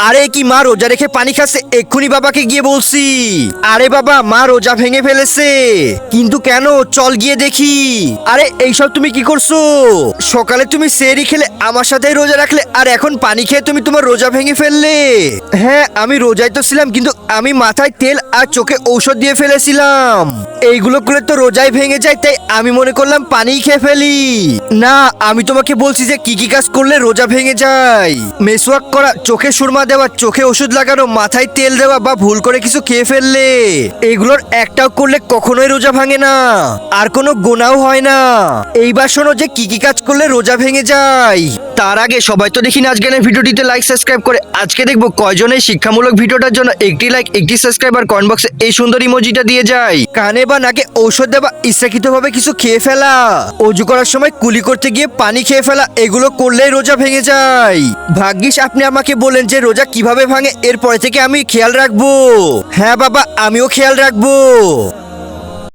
আরে কি মা রোজা রেখে পানি খাচ্ছে? এক্ষুনি বাবাকে গিয়ে বলছি। আরে বাবা, মা রোজা ভেঙে ফেলেছে। কিন্তু কেন? চল গিয়ে দেখি। আরে এইসব তুমি কি করছো? সকালে তুমি সেহরি খেলে আমার সাথেই রোজা রাখলে, আর এখন পানি খেয়ে তুমি তোমার রোজা ভেঙে ফেললে। হ্যাঁ, আমি রোজায় তো ছিলাম, কিন্তু আমি মাথায় তেল আর চোখে ঔষধ দিয়ে ফেলেছিলাম। এইগুলো করলে তো রোজাই ভেঙে যায়, তাই আমি মনে করলাম পানিই খেয়ে ফেলি। না, আমি তোমাকে বলছি যে কি কি কাজ করলে রোজা ভেঙে যায়। মেসওয়াক করা, চোখে সুরমা দেওয়া, চোখে ওষুধ লাগানো, মাথায় তেল দেওয়া, বা ভুল করে কিছু খেয়ে ফেললে এগুলোর একটাও করলে কখনোই রোজা ভাঙে না, আর কোনো গুনাহও হয় না। এইবার শোনো যে কি কি কাজ করলে রোজা ভেঙে যায়। তার আগে সবাই তো দেখি না আজকের ভিডিওটিতে লাইক সাবস্ক্রাইব করে। আজকে দেখবো কয়জন এই শিক্ষামূলক ভিডিওটার জন্য একটি লাইক, একটি সাবস্ক্রাইব আর কমেন্ট বক্সে এই সুন্দর ইমোজিটা দিয়ে যায়। কানে বা নাকে ঔষধ দেওয়া, ইচ্ছাকৃতভাবে কিছু খেয়ে ফেলা, অজু করার সময় কুলি করতে গিয়ে পানি খেয়ে ফেলা, এগুলো করলেই রোজা ভেঙে যায়। ভাগ্যিস আপনি আমাকে বলেন যে রোজা কিভাবে ভাঙে, এরপরে থেকে আমি খেয়াল রাখবো। হ্যাঁ বাবা, আমিও খেয়াল রাখবো।